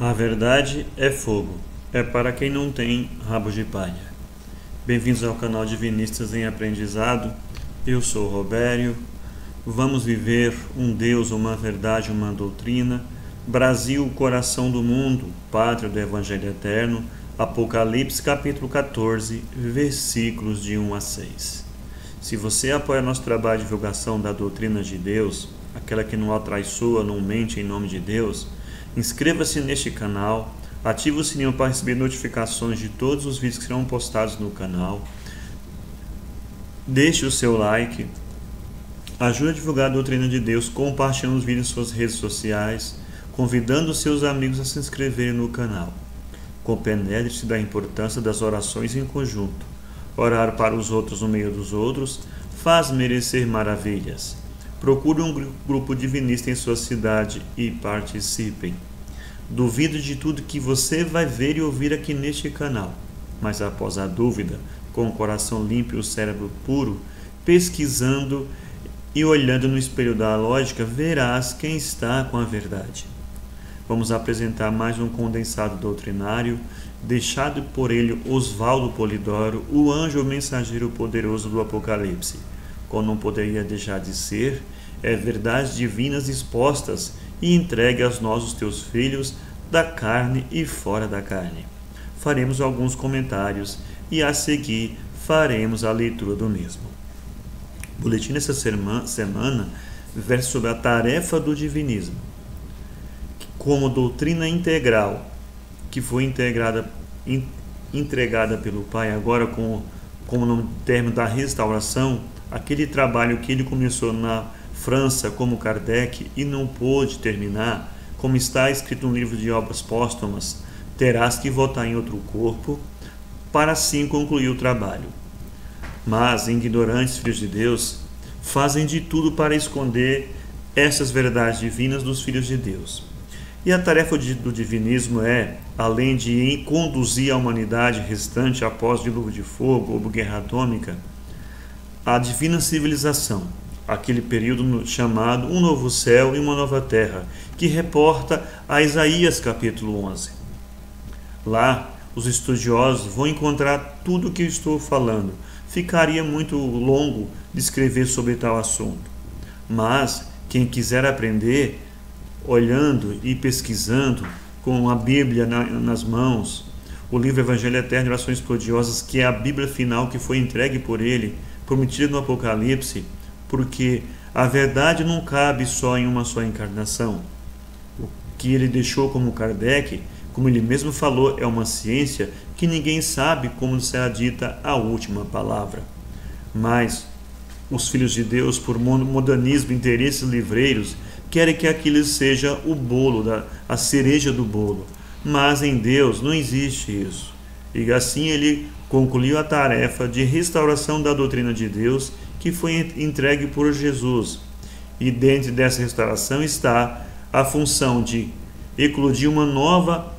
A verdade é fogo, é para quem não tem rabo de palha. Bem-vindos ao canal Divinistas em Aprendizado. Eu sou o Robério. Vamos viver um Deus, uma verdade, uma doutrina. Brasil, coração do mundo, pátria do Evangelho Eterno. Apocalipse capítulo 14, versículos de 1 a 6. Se você apoia nosso trabalho de divulgação da doutrina de Deus, aquela que não atraiçoa, não mente em nome de Deus, inscreva-se neste canal, ative o sininho para receber notificações de todos os vídeos que serão postados no canal, deixe o seu like, ajude a divulgar a doutrina de Deus, compartilhando os vídeos em suas redes sociais, convidando os seus amigos a se inscreverem no canal. Compenetre-se da importância das orações em conjunto. Orar para os outros no meio dos outros faz merecer maravilhas. Procure um grupo divinista em sua cidade e participem. Duvido de tudo que você vai ver e ouvir aqui neste canal, mas após a dúvida, com o coração limpo e o cérebro puro, pesquisando e olhando no espelho da lógica, verás quem está com a verdade. Vamos apresentar mais um condensado doutrinário, deixado por ele Oswaldo Polidoro, o anjo mensageiro poderoso do Apocalipse. Como não poderia deixar de ser, é verdades divinas expostas e entregue aos nós, os teus filhos, da carne e fora da carne. Faremos alguns comentários e a seguir faremos a leitura do mesmo. O boletim dessa semana versa sobre a tarefa do divinismo como doutrina integral, que foi entregada pelo Pai agora como no término da restauração, aquele trabalho que ele começou na França como Kardec e não pôde terminar, como está escrito no livro de obras póstumas, terás que voltar em outro corpo para assim concluir o trabalho. Mas ignorantes filhos de Deus fazem de tudo para esconder essas verdades divinas dos filhos de Deus. E a tarefa do divinismo é, além de conduzir a humanidade restante após o dilúvio de fogo ou guerra atômica, a divina civilização, aquele período chamado um novo céu e uma nova terra, que reporta a Isaías capítulo 11. Lá, os estudiosos vão encontrar tudo o que eu estou falando. Ficaria muito longo descrever sobre tal assunto. Mas, quem quiser aprender, olhando e pesquisando, com a Bíblia nas mãos, o livro Evangelho Eterno de Orações Prodigiosas, que é a Bíblia final que foi entregue por ele, prometida no Apocalipse, porque a verdade não cabe só em uma só encarnação. O que ele deixou como Kardec, como ele mesmo falou, é uma ciência que ninguém sabe como será dita a última palavra. Mas os filhos de Deus, por modernismo, interesses livreiros, querem que aquilo seja o bolo, a cereja do bolo. Mas em Deus não existe isso. E assim ele concluiu a tarefa de restauração da doutrina de Deus, que foi entregue por Jesus. E dentro dessa restauração está a função de eclodir uma nova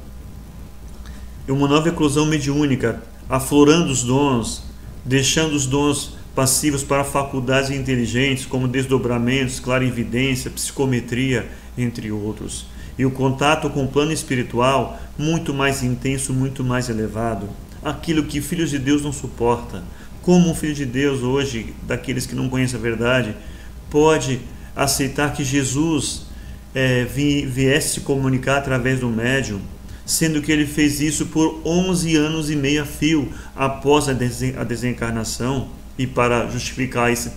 eclosão mediúnica, aflorando os dons, deixando os dons passivos para faculdades inteligentes, como desdobramentos, clarividência, psicometria, entre outros. E o contato com o plano espiritual muito mais intenso, muito mais elevado. Aquilo que filhos de Deus não suportam. Como um filho de Deus hoje, daqueles que não conhecem a verdade, pode aceitar que Jesus viesse se comunicar através do médium, sendo que ele fez isso por 11 anos e meio a fio após a desencarnação, e para justificar esse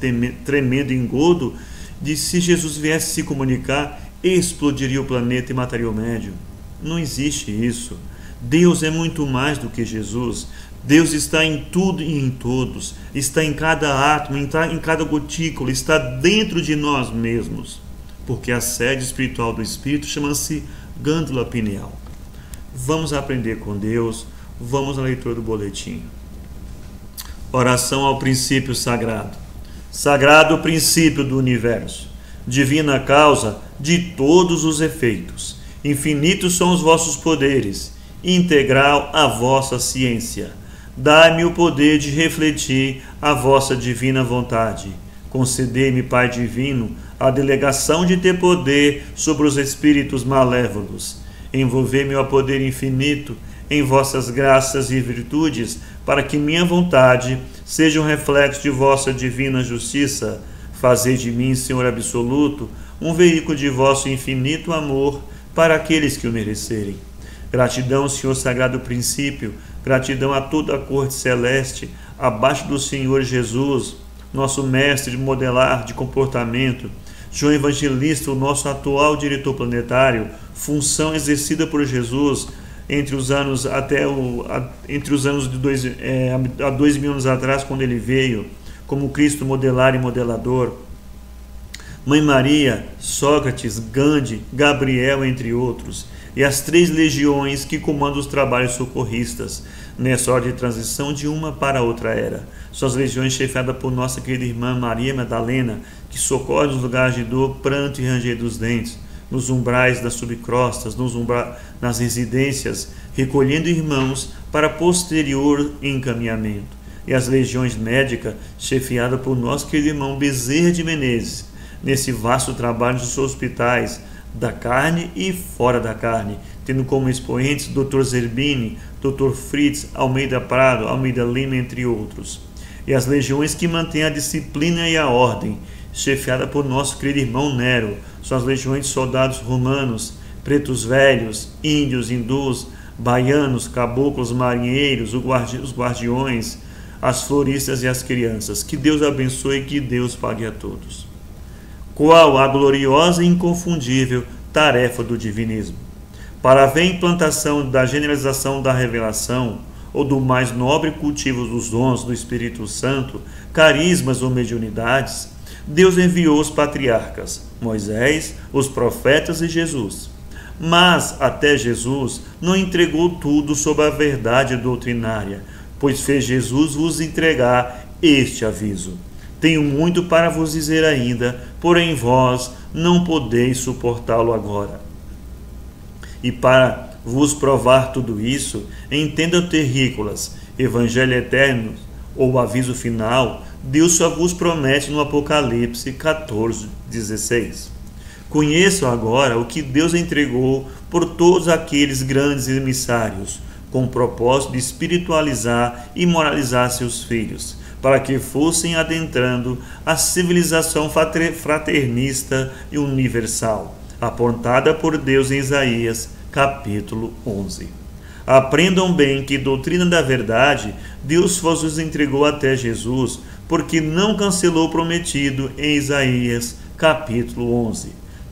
tremendo engodo, de se Jesus viesse se comunicar, explodiria o planeta e mataria o médium. Não existe isso. Deus é muito mais do que Jesus. Deus está em tudo e em todos, está em cada átomo, em cada gotícula, está dentro de nós mesmos, porque a sede espiritual do Espírito chama-se glândula pineal. Vamos aprender com Deus, vamos à leitura do boletim. Oração ao princípio sagrado. Sagrado princípio do universo, divina causa de todos os efeitos, infinitos são os vossos poderes, integral a vossa ciência. Dai-me o poder de refletir a vossa divina vontade. Concedei-me, Pai divino, a delegação de ter poder sobre os espíritos malévolos Envolvei-me ao poder infinito em vossas graças e virtudes, para que minha vontade seja um reflexo de vossa divina justiça. Fazei de mim, Senhor absoluto, um veículo de vosso infinito amor para aqueles que o merecerem. Gratidão, Senhor Sagrado Princípio, gratidão a toda a corte celeste, abaixo do Senhor Jesus, nosso mestre de modelar de comportamento, João Evangelista, o nosso atual diretor planetário, função exercida por Jesus entre os anos de 2000 anos atrás, quando ele veio como Cristo modelar e modelador. Mãe Maria, Sócrates, Gandhi, Gabriel, entre outros, e as 3 legiões que comandam os trabalhos socorristas, nessa ordem de transição de uma para outra era. São as legiões chefiadas por nossa querida irmã Maria Madalena, que socorre nos lugares de dor, pranto e ranger dos dentes, nos umbrais das subcrostas, nas residências, recolhendo irmãos para posterior encaminhamento. E as legiões médicas, chefiadas por nosso querido irmão Bezerra de Menezes, nesse vasto trabalho dos hospitais, da carne e fora da carne, tendo como expoentes Dr. Zerbini, Dr. Fritz, Almeida Prado, Almeida Lima, entre outros. E as legiões que mantêm a disciplina e a ordem, chefiada por nosso querido irmão Nero, são as legiões de soldados romanos, pretos velhos, índios, hindus, baianos, caboclos, marinheiros, os guardiões, as floristas e as crianças. Que Deus abençoe e que Deus pague a todos. Qual a gloriosa e inconfundível tarefa do divinismo? Para haver implantação da generalização da revelação, ou do mais nobre cultivo dos dons do Espírito Santo, carismas ou mediunidades, Deus enviou os patriarcas, Moisés, os profetas e Jesus. Mas, até Jesus, não entregou tudo sob a verdade doutrinária, pois fez Jesus vos entregar este aviso. Tenho muito para vos dizer ainda, porém vós não podeis suportá-lo agora. E para vos provar tudo isso, entenda terrícolas, Evangelho eterno ou aviso final, Deus só vos promete no Apocalipse 14:16. Conheçam agora o que Deus entregou por todos aqueles grandes emissários, com o propósito de espiritualizar e moralizar seus filhos, para que fossem adentrando a civilização fraternista e universal, apontada por Deus em Isaías, capítulo 11. Aprendam bem que doutrina da verdade Deus vos entregou até Jesus, porque não cancelou o prometido em Isaías, capítulo 11.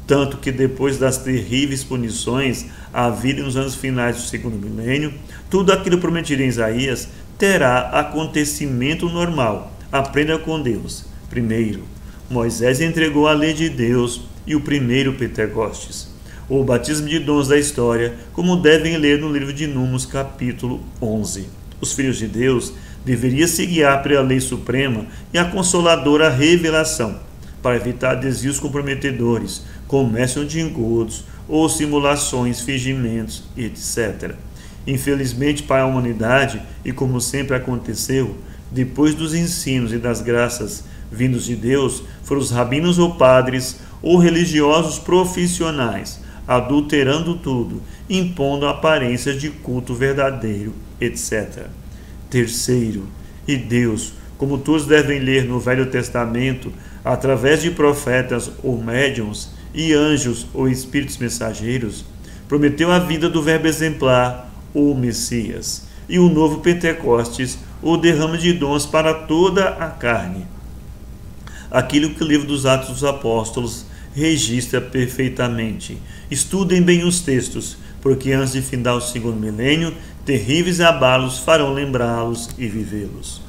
Tanto que depois das terríveis punições havidas nos anos finais do segundo milênio, tudo aquilo prometido em Isaías terá acontecimento normal. Aprenda com Deus. Primeiro, Moisés entregou a lei de Deus e o primeiro Pentecostes, o batismo de dons da história, como devem ler no livro de Números, capítulo 11. Os filhos de Deus deveriam se guiar pela lei suprema e a consoladora revelação, para evitar desvios comprometedores, comércio de engodos ou simulações, fingimentos, etc. Infelizmente para a humanidade, e como sempre aconteceu, depois dos ensinos e das graças vindos de Deus, foram os rabinos ou padres ou religiosos profissionais, adulterando tudo, impondo aparências de culto verdadeiro, etc. Terceiro, e Deus, como todos devem ler no Velho Testamento, através de profetas ou médiuns e anjos ou espíritos mensageiros, prometeu a vinda do Verbo exemplar, o Messias, e o novo Pentecostes, o derrame de dons para toda a carne. Aquilo que o livro dos Atos dos Apóstolos registra perfeitamente. Estudem bem os textos, porque antes de findar o segundo milênio, terríveis abalos farão lembrá-los e vivê-los.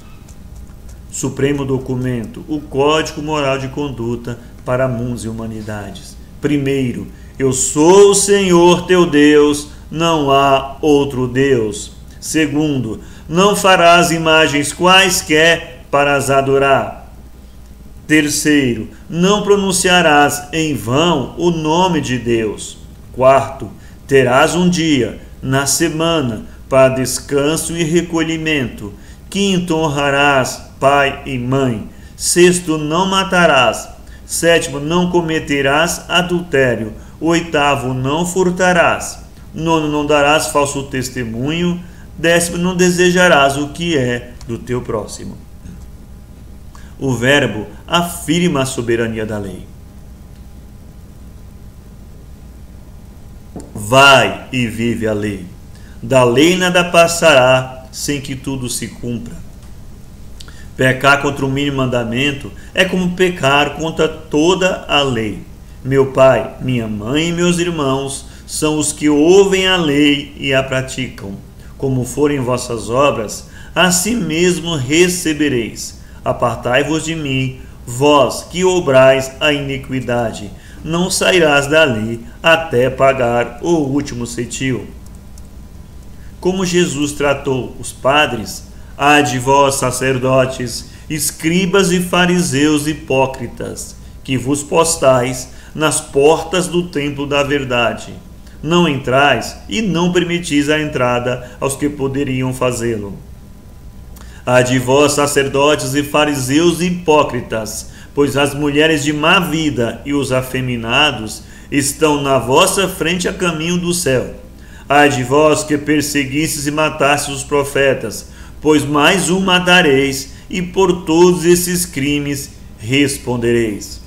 Supremo documento, o Código Moral de Conduta para mundos e humanidades. Primeiro, eu sou o Senhor teu Deus, não há outro Deus. Segundo, não farás imagens quaisquer para as adorar. Terceiro, não pronunciarás em vão o nome de Deus. Quarto, terás um dia na semana para descanso e recolhimento. Quinto, honrarás pai e mãe. Sexto, não matarás. Sétimo, não cometerás adultério. Oitavo, não furtarás. Nono, não darás falso testemunho. Décimo, não desejarás o que é do teu próximo. O verbo afirma a soberania da lei. Vai e vive a lei. Da lei nada passará sem que tudo se cumpra. Pecar contra o mínimo mandamento é como pecar contra toda a lei. Meu pai, minha mãe e meus irmãos são os que ouvem a lei e a praticam. Como forem vossas obras, assim mesmo recebereis. Apartai-vos de mim, vós que obrais a iniquidade. Não sairás dali até pagar o último cetil. Como Jesus tratou os padres, ai de vós, sacerdotes, escribas e fariseus hipócritas, que vos postais nas portas do templo da verdade. Não entrais e não permitis a entrada aos que poderiam fazê-lo. Ai de vós, sacerdotes e fariseus hipócritas, pois as mulheres de má vida e os afeminados estão na vossa frente a caminho do céu. Ai de vós que perseguistes e matastes os profetas, pois mais um matareis, e por todos esses crimes respondereis.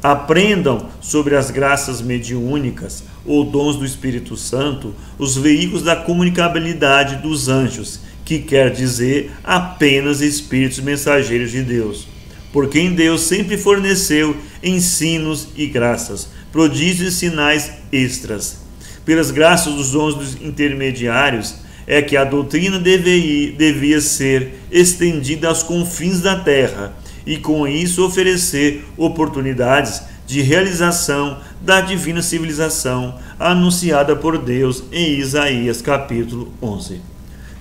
Aprendam sobre as graças mediúnicas ou dons do Espírito Santo, os veículos da comunicabilidade dos anjos, que quer dizer apenas espíritos mensageiros de Deus. Porque em Deus sempre forneceu ensinos e graças, prodígios e sinais extras. Pelas graças dos dons dos intermediários, é que a doutrina devia ser estendida aos confins da terra e com isso oferecer oportunidades de realização da divina civilização anunciada por Deus em Isaías capítulo 11.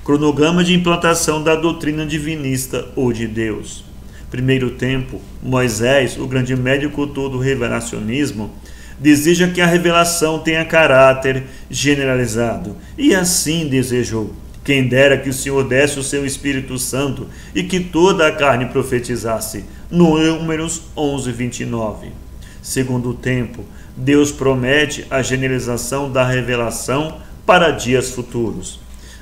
Cronograma de implantação da doutrina divinista ou de Deus. Primeiro tempo, Moisés, o grande médico do revelacionismo, deseja que a revelação tenha caráter generalizado, e assim desejou. Quem dera que o Senhor desse o seu Espírito Santo e que toda a carne profetizasse. Números 11, 29. Segundo tempo, Deus promete a generalização da revelação para dias futuros.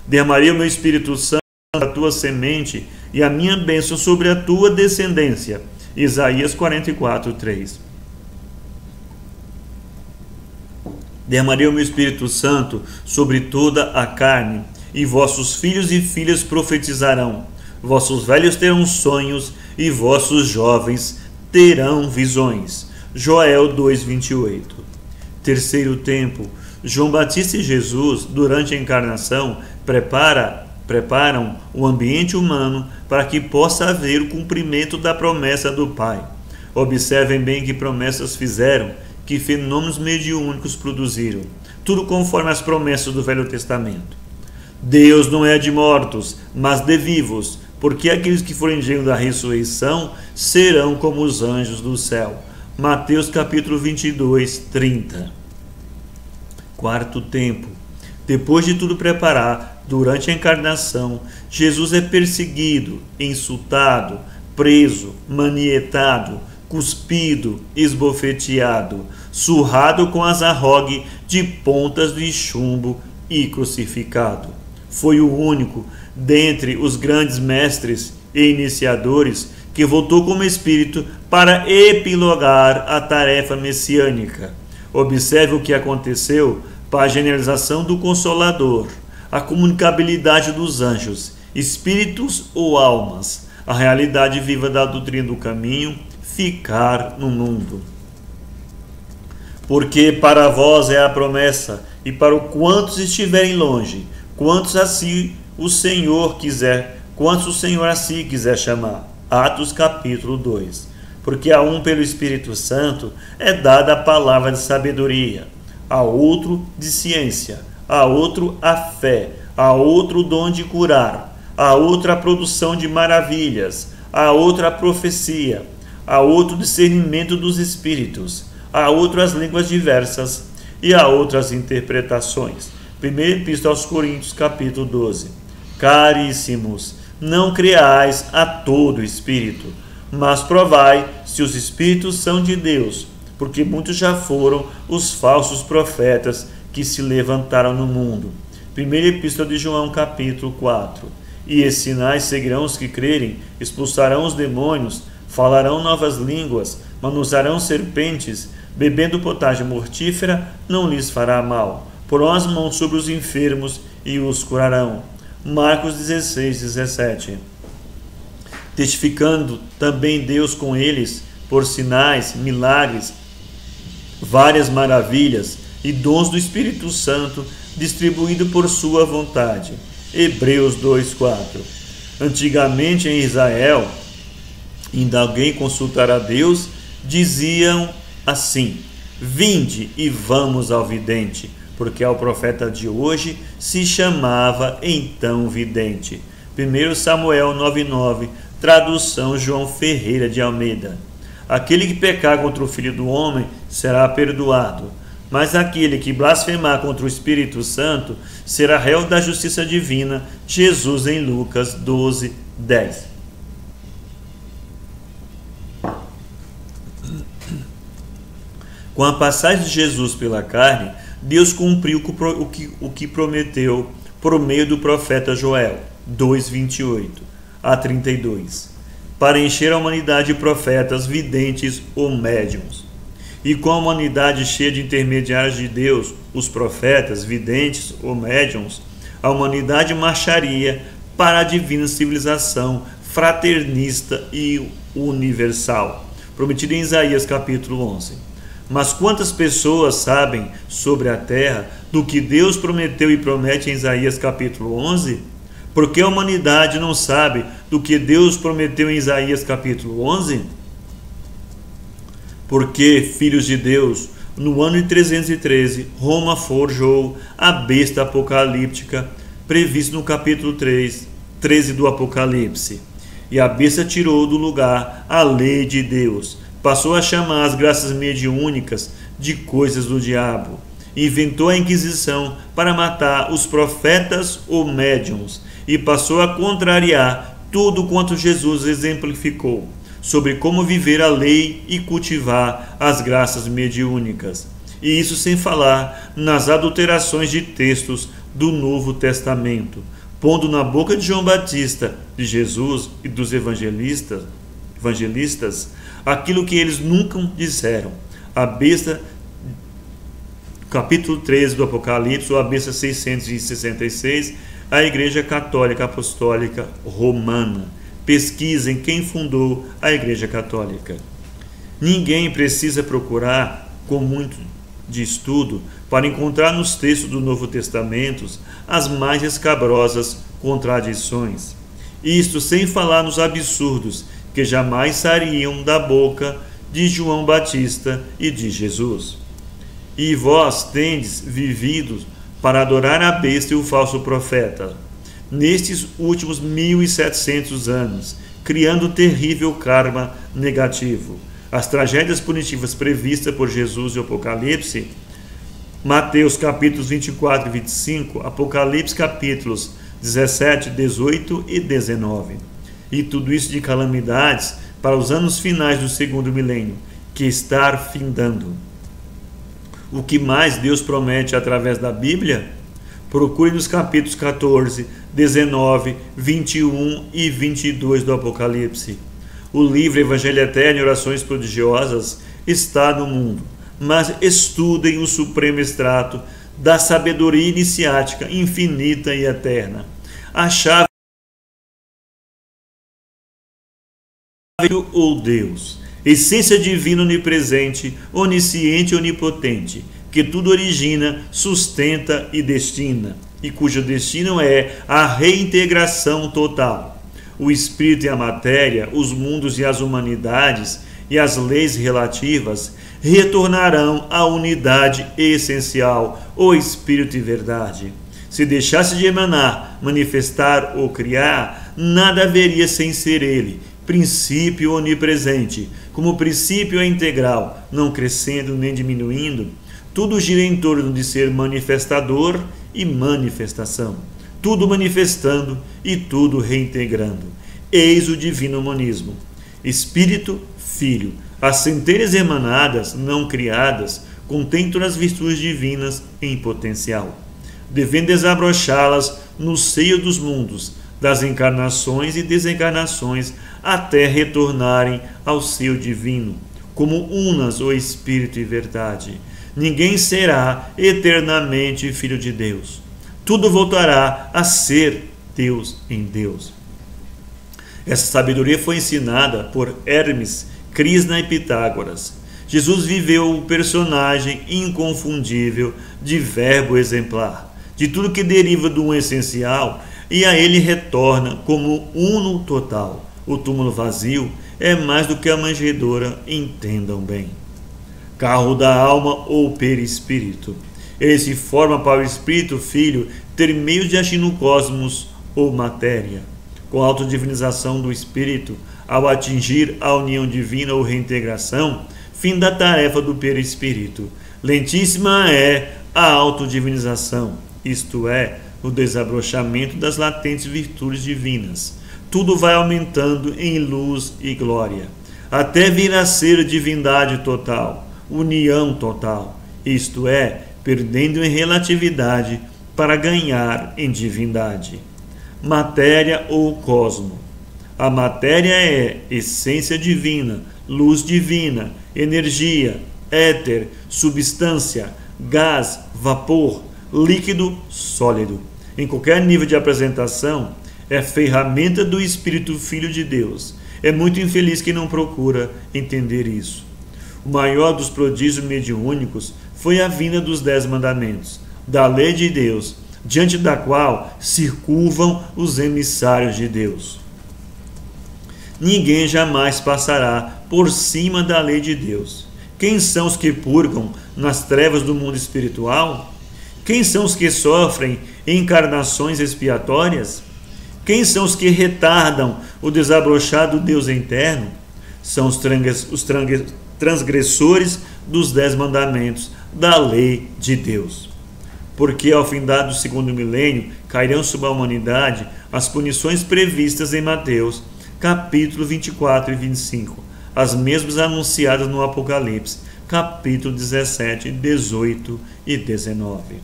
Derramarei o meu Espírito Santo a tua semente e a minha bênção sobre a tua descendência. Isaías 44, 3. Derramarei o meu Espírito Santo sobre toda a carne, e vossos filhos e filhas profetizarão. Vossos velhos terão sonhos, e vossos jovens terão visões. Joel 2:28. Terceiro tempo, João Batista e Jesus, durante a encarnação, preparam o ambiente humano para que possa haver o cumprimento da promessa do Pai. Observem bem que promessas fizeram, que fenômenos mediúnicos produziram, tudo conforme as promessas do Velho Testamento. Deus não é de mortos, mas de vivos, porque aqueles que forem dignos da ressurreição serão como os anjos do céu. Mateus capítulo 22, 30. Quarto tempo. Depois de tudo preparar, durante a encarnação, Jesus é perseguido, insultado, preso, manietado, cuspido, esbofeteado, surrado com azarrogue de pontas de chumbo e crucificado. Foi o único dentre os grandes mestres e iniciadores que voltou como espírito para epilogar a tarefa messiânica. Observe o que aconteceu para a generalização do Consolador, a comunicabilidade dos anjos, espíritos ou almas, a realidade viva da doutrina do caminho, ficar no mundo. Porque para vós é a promessa, e para quantos estiverem longe, quantos o Senhor assim quiser chamar. Atos capítulo 2. Porque a um pelo Espírito Santo é dada a palavra de sabedoria, a outro de ciência, a outro a fé, a outro o dom de curar, a outro a produção de maravilhas, a outra a profecia, a outro discernimento dos espíritos, a outro as línguas diversas e a outras interpretações. Primeira Epístola aos Coríntios, capítulo 12. Caríssimos, não creais a todo espírito, mas provai se os espíritos são de Deus, porque muitos já foram os falsos profetas que se levantaram no mundo. Primeira Epístola de João, capítulo 4. E esses sinais seguirão os que crerem, expulsarão os demônios, falarão novas línguas, manusarão serpentes, bebendo potagem mortífera, não lhes fará mal. Porão as mãos sobre os enfermos e os curarão. Marcos 16, 17. Testificando também Deus com eles, por sinais, milagres, várias maravilhas e dons do Espírito Santo, distribuído por sua vontade. Hebreus 2:4. Antigamente em Israel, ainda alguém consultar a Deus, diziam assim: vinde e vamos ao vidente, porque ao profeta de hoje se chamava então vidente. 1 Samuel 9:9, tradução João Ferreira de Almeida. Aquele que pecar contra o Filho do Homem será perdoado, mas aquele que blasfemar contra o Espírito Santo será réu da justiça divina. Jesus em Lucas 12:10. Com a passagem de Jesus pela carne, Deus cumpriu o que prometeu por meio do profeta Joel 2:28 a 32, para encher a humanidade de profetas, videntes ou médiuns. E com a humanidade cheia de intermediários de Deus, os profetas, videntes ou médiuns, a humanidade marcharia para a divina civilização fraternista e universal, prometida em Isaías capítulo 11. Mas quantas pessoas sabem sobre a terra do que Deus prometeu e promete em Isaías capítulo 11? Porque a humanidade não sabe do que Deus prometeu em Isaías capítulo 11? Porque, filhos de Deus, no ano de 313, Roma forjou a besta apocalíptica, prevista no capítulo 13 do Apocalipse. E a besta tirou do lugar a lei de Deus, passou a chamar as graças mediúnicas de coisas do diabo. Inventou a Inquisição para matar os profetas ou médiuns e passou a contrariar tudo quanto Jesus exemplificou sobre como viver a lei e cultivar as graças mediúnicas. E isso sem falar nas adulterações de textos do Novo Testamento, pondo na boca de João Batista, de Jesus e dos evangelistas aquilo que eles nunca disseram. A besta, capítulo 13 do Apocalipse, ou a besta 666, a Igreja Católica Apostólica Romana. Pesquisem quem fundou a Igreja Católica. Ninguém precisa procurar com muito de estudo para encontrar nos textos do Novo Testamento as mais escabrosas contradições. Isto sem falar nos absurdos que jamais sairiam da boca de João Batista e de Jesus. E vós tendes vivido para adorar a besta e o falso profeta, nestes últimos 1700 anos, criando terrível karma negativo. As tragédias punitivas previstas por Jesus no Apocalipse, Mateus capítulos 24 e 25, Apocalipse capítulos 17, 18 e 19. E tudo isso de calamidades para os anos finais do segundo milênio, que está findando. O que mais Deus promete através da Bíblia? Procure nos capítulos 14, 19, 21 e 22 do Apocalipse. O livro Evangelho Eterno e Orações Prodigiosas está no mundo, mas estudem o supremo extrato da sabedoria iniciática infinita e eterna. A chave ou Deus, essência divina onipresente, onisciente e onipotente, que tudo origina, sustenta e destina, e cujo destino é a reintegração total. O espírito e a matéria, os mundos e as humanidades e as leis relativas retornarão à unidade essencial, o espírito e verdade. Se deixasse de emanar, manifestar ou criar, nada haveria sem ser ele, princípio onipresente. Como o princípio é integral, não crescendo nem diminuindo, tudo gira em torno de ser manifestador e manifestação, tudo manifestando e tudo reintegrando. Eis o divino monismo. Espírito, Filho, as centelhas emanadas, não criadas, contém todas as virtudes divinas em potencial, devendo desabrochá-las no seio dos mundos, das encarnações e desencarnações, até retornarem ao seio divino, como unas o Espírito e verdade. Ninguém será eternamente filho de Deus. Tudo voltará a ser Deus em Deus. Essa sabedoria foi ensinada por Hermes, Krishna e Pitágoras. Jesus viveu o personagem inconfundível de verbo exemplar, de tudo que deriva do essencial, e a ele retorna como uno total. O túmulo vazio é mais do que a manjedoura, entendam bem. Carro da alma ou perispírito. Ele se forma para o espírito filho ter meio de agir no cosmos ou matéria. Com a autodivinização do espírito, ao atingir a união divina ou reintegração, fim da tarefa do perispírito. Lentíssima é a autodivinização, isto é, o desabrochamento das latentes virtudes divinas. Tudo vai aumentando em luz e glória, até vir a ser divindade total, união total, isto é, perdendo em relatividade para ganhar em divindade. Matéria ou cosmo. A matéria é essência divina, luz divina, energia, éter, substância, gás, vapor, líquido, sólido. Em qualquer nível de apresentação, é ferramenta do Espírito Filho de Deus. É muito infeliz quem não procura entender isso. O maior dos prodígios mediúnicos foi a vinda dos 10 mandamentos, da lei de Deus, diante da qual se curvam os emissários de Deus. Ninguém jamais passará por cima da lei de Deus. Quem são os que purgam nas trevas do mundo espiritual? Quem são os que sofrem encarnações expiatórias? Quem são os que retardam o desabrochar do Deus interno? São os transgressores dos 10 mandamentos da lei de Deus. Porque ao findar do segundo milênio cairão sobre a humanidade as punições previstas em Mateus, capítulo 24 e 25, as mesmas anunciadas no Apocalipse, capítulo 17, 18 e 19.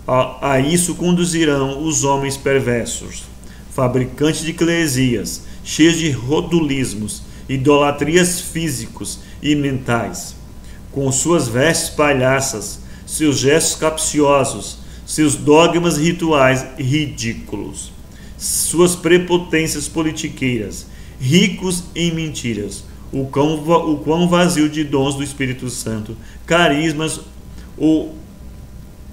A isso conduzirão os homens perversos, fabricantes de eclesias, cheios de rodulismos, idolatrias físicos e mentais, com suas vestes palhaças, seus gestos capciosos, seus dogmas rituais ridículos, suas prepotências politiqueiras, ricos em mentiras, o quão vazio de dons do Espírito Santo, carismas ou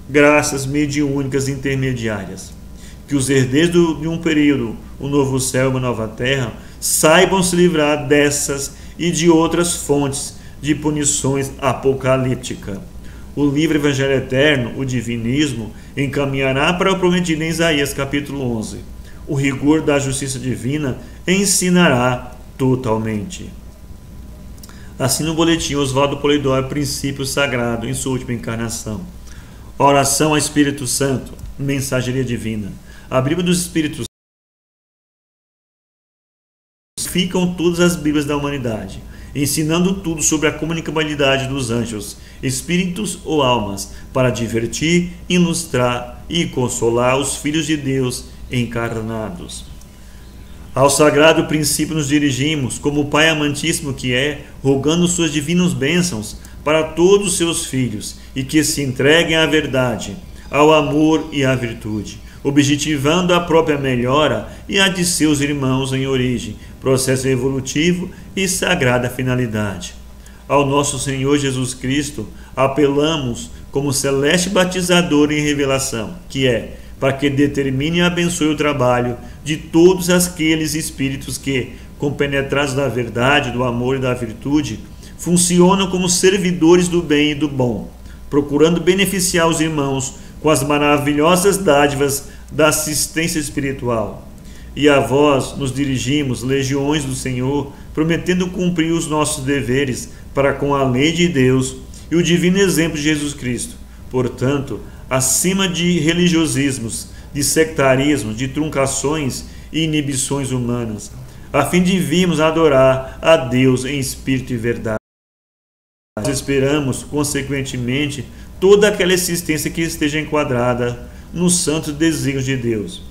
graças mediúnicas intermediárias. Que os herdeiros de um período, o novo céu e uma nova terra, saibam se livrar dessas e de outras fontes de punições apocalípticas. O livre Evangelho Eterno, o divinismo, encaminhará para o prometido em Isaías capítulo 11. O rigor da justiça divina ensinará totalmente. Assim no boletim Oswaldo Polidoro, princípio sagrado em sua última encarnação. Oração ao Espírito Santo, mensageria divina. A Bíblia dos Espíritos ficam todas as Bíblias da humanidade, ensinando tudo sobre a comunicabilidade dos anjos, espíritos ou almas, para divertir, ilustrar e consolar os filhos de Deus encarnados. Ao sagrado princípio nos dirigimos, como o Pai amantíssimo que é, rogando suas divinas bênçãos para todos os seus filhos, e que se entreguem à verdade, ao amor e à virtude, objetivando a própria melhora e a de seus irmãos em origem, processo evolutivo e sagrada finalidade. Ao nosso Senhor Jesus Cristo, apelamos como celeste batizador em revelação, que é, para que determine e abençoe o trabalho de todos aqueles espíritos que, compenetrados da verdade, do amor e da virtude, funcionam como servidores do bem e do bom, procurando beneficiar os irmãos com as maravilhosas dádivas da assistência espiritual. E a vós nos dirigimos, legiões do Senhor, prometendo cumprir os nossos deveres para com a lei de Deus e o divino exemplo de Jesus Cristo. Portanto, acima de religiosismos, de sectarismos, de truncações e inibições humanas, a fim de virmos adorar a Deus em espírito e verdade. esperamos, consequentemente, toda aquela existência que esteja enquadrada nos santos desígnios de Deus.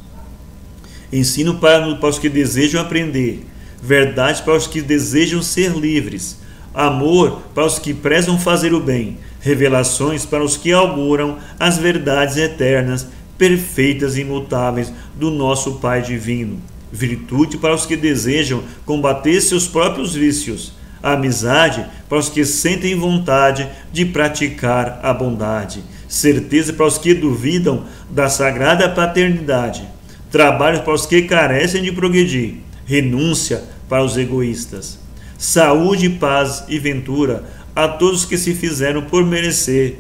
Ensino para os que desejam aprender, verdade para os que desejam ser livres, amor para os que prezam fazer o bem, revelações para os que auguram as verdades eternas, perfeitas e imutáveis do nosso Pai divino, virtude para os que desejam combater seus próprios vícios, amizade para os que sentem vontade de praticar a bondade, certeza para os que duvidam da sagrada paternidade, trabalho para os que carecem de progredir, renúncia para os egoístas, saúde, paz e ventura a todos que se fizeram por merecer,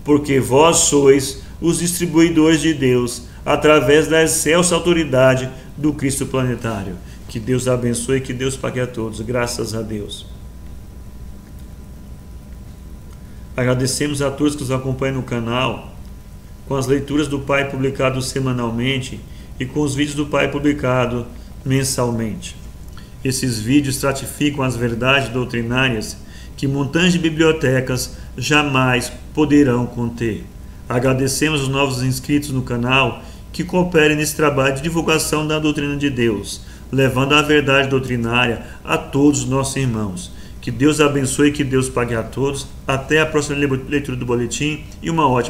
porque vós sois os distribuidores de Deus através da excelsa autoridade do Cristo planetário. Que Deus abençoe e que Deus pague a todos. Graças a Deus. Agradecemos a todos que nos acompanham no canal, com as leituras do Pai publicadas semanalmente e com os vídeos do Pai publicados mensalmente. Esses vídeos estratificam as verdades doutrinárias que montanhas de bibliotecas jamais poderão conter. Agradecemos os novos inscritos no canal que cooperem nesse trabalho de divulgação da doutrina de Deus, levando a verdade doutrinária a todos os nossos irmãos. Que Deus abençoe e que Deus pague a todos. Até a próxima leitura do boletim e uma ótima